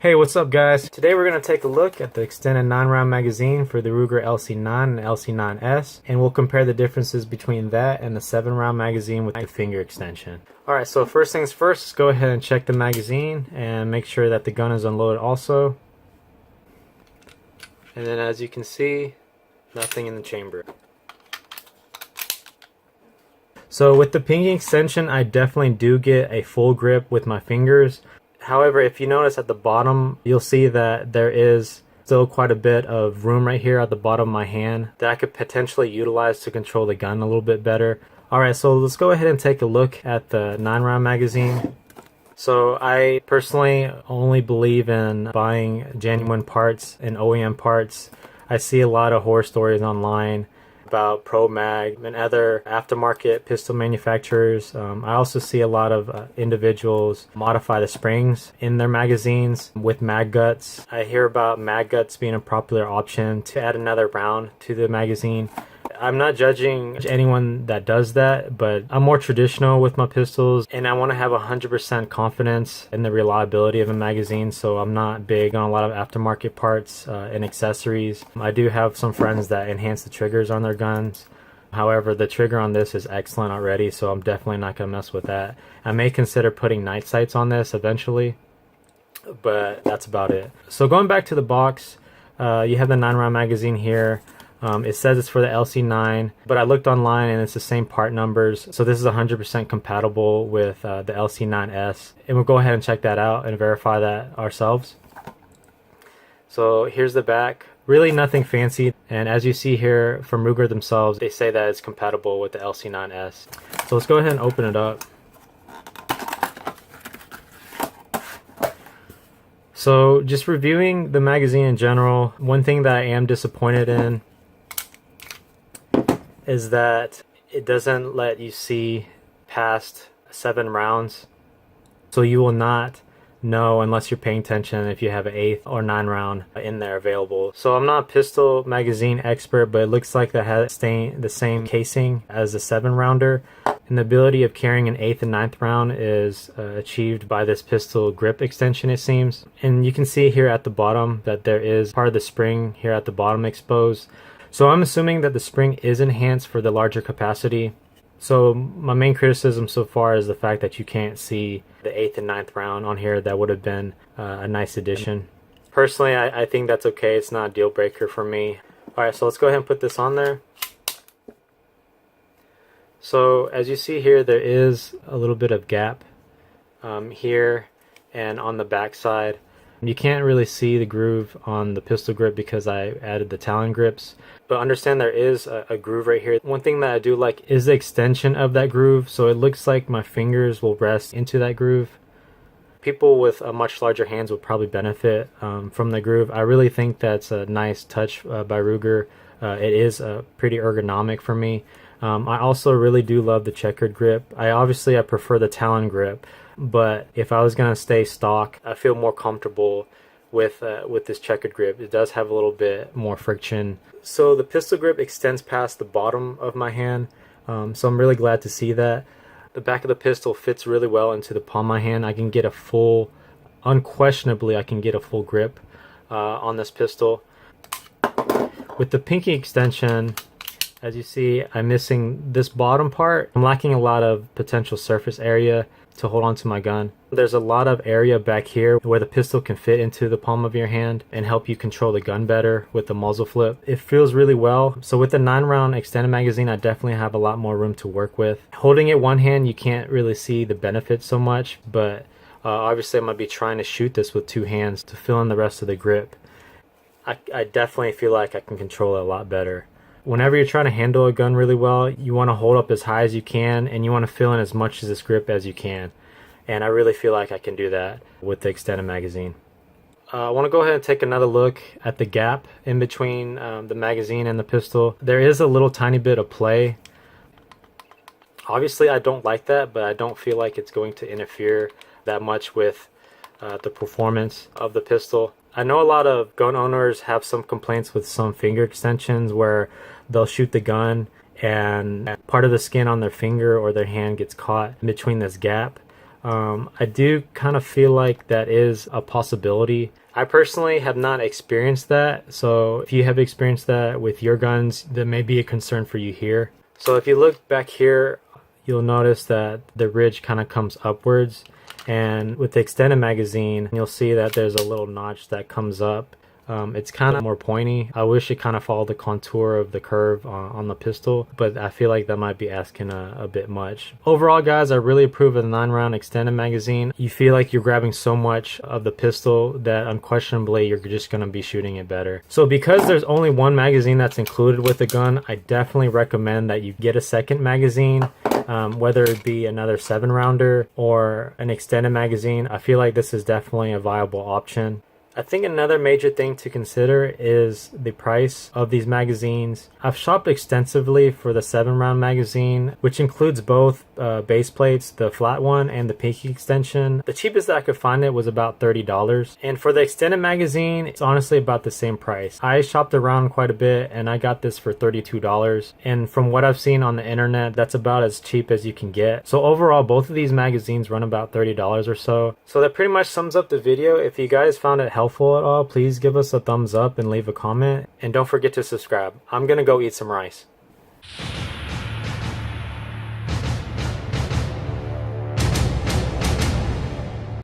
Hey, what's up guys? Today we're going to take a look at the extended 9-round magazine for the Ruger LC9 and LC9S, and we'll compare the differences between that and the 7-round magazine with the finger extension. Alright, so first things first, let's go ahead and check the magazine and make sure that the gun is unloaded also. And then as you can see, nothing in the chamber. So with the pinky extension, I definitely do get a full grip with my fingers. However, if you notice at the bottom, you'll see that there is still quite a bit of room right here at the bottom of my hand that I could potentially utilize to control the gun a little bit better. Alright, so let's go ahead and take a look at the 9-round magazine. So I personally only believe in buying genuine parts and OEM parts. I see a lot of horror stories online about Pro Mag and other aftermarket pistol manufacturers. I also see a lot of individuals modify the springs in their magazines with mag guts. I hear about mag guts being a popular option to add another round to the magazine. I'm not judging anyone that does that, but I'm more traditional with my pistols and I want to have 100% confidence in the reliability of a magazine, so I'm not big on a lot of aftermarket parts and accessories. I do have some friends that enhance the triggers on their guns. However, the trigger on this is excellent already, so I'm definitely not going to mess with that. I may consider putting night sights on this eventually, but that's about it. So going back to the box, you have the 9-round magazine here. It says it's for the LC9, but I looked online and it's the same part numbers. So this is 100% compatible with the LC9S. And we'll go ahead and check that out and verify that ourselves. So here's the back. Really nothing fancy. And as you see here from Ruger themselves, they say that it's compatible with the LC9S. So let's go ahead and open it up. So just reviewing the magazine in general, one thing that I am disappointed in is that it doesn't let you see past 7 rounds. So you will not know unless you're paying attention if you have an 8th or 9 round in there available. So I'm not a pistol magazine expert, but it looks like that has the same casing as the 7-rounder. And the ability of carrying an 8th and 9th round is achieved by this pistol grip extension, it seems. And you can see here at the bottom that there is part of the spring here at the bottom exposed. So I'm assuming that the spring is enhanced for the larger capacity. So my main criticism so far is the fact that you can't see the 8th and 9th round on here. That would have been a nice addition. Personally, I think that's okay. It's not a deal breaker for me. Alright, so let's go ahead and put this on there. So as you see here, there is a little bit of gap here and on the back side. You can't really see the groove on the pistol grip because I added the Talon grips, but understand there is a groove right here. One thing that I do like is the extension of that groove, so it looks like my fingers will rest into that groove. People with much larger hands would probably benefit from the groove. I really think that's a nice touch by Ruger. It is pretty ergonomic for me. I also really do love the Chequered Grip. I prefer the Talon grip, but if I was gonna stay stock, I feel more comfortable with this Chequered Grip. It does have a little bit more friction. So the pistol grip extends past the bottom of my hand, so I'm really glad to see that. The back of the pistol fits really well into the palm of my hand. I can get a full, unquestionably I can get a full grip on this pistol. With the pinky extension, as you see, I'm missing this bottom part. I'm lacking a lot of potential surface area to hold on to my gun. There's a lot of area back here where the pistol can fit into the palm of your hand and help you control the gun better with the muzzle flip. It feels really well. So with the 9-round extended magazine, I definitely have a lot more room to work with. Holding it one hand, you can't really see the benefits so much, but obviously I'm going to be trying to shoot this with 2 hands to fill in the rest of the grip. I definitely feel like I can control it a lot better. Whenever you're trying to handle a gun really well, you want to hold up as high as you can and you want to fill in as much of this grip as you can. And I really feel like I can do that with the extended magazine. I want to go ahead and take another look at the gap in between the magazine and the pistol. There is a little tiny bit of play. Obviously I don't like that, but I don't feel like it's going to interfere that much with the performance of the pistol. I know a lot of gun owners have some complaints with some finger extensions where they'll shoot the gun and part of the skin on their finger or their hand gets caught in between this gap. I do kind of feel like that is a possibility. I personally have not experienced that, so if you have experienced that with your guns, that may be a concern for you here. So if you look back here, you'll notice that the ridge kind of comes upwards, and with the extended magazine, you'll see that there's a little notch that comes up. It's kind of more pointy. I wish it kind of followed the contour of the curve on the pistol, but I feel like that might be asking a bit much. Overall, guys, I really approve of the 9-round extended magazine. You feel like you're grabbing so much of the pistol that unquestionably you're just going to be shooting it better. So because there's only one magazine that's included with the gun, I definitely recommend that you get a second magazine, whether it be another 7-rounder or an extended magazine. I feel like this is definitely a viable option. I think another major thing to consider is the price of these magazines. I've shopped extensively for the 7-round magazine, which includes both base plates, the flat one and the pinky extension. The cheapest that I could find it was about $30. And for the extended magazine, it's honestly about the same price. I shopped around quite a bit and I got this for $32. And from what I've seen on the internet, that's about as cheap as you can get. So overall, both of these magazines run about $30 or so. So that pretty much sums up the video. If you guys found it helpful at all, please give us a thumbs up and leave a comment. And don't forget to subscribe. I'm gonna go eat some rice.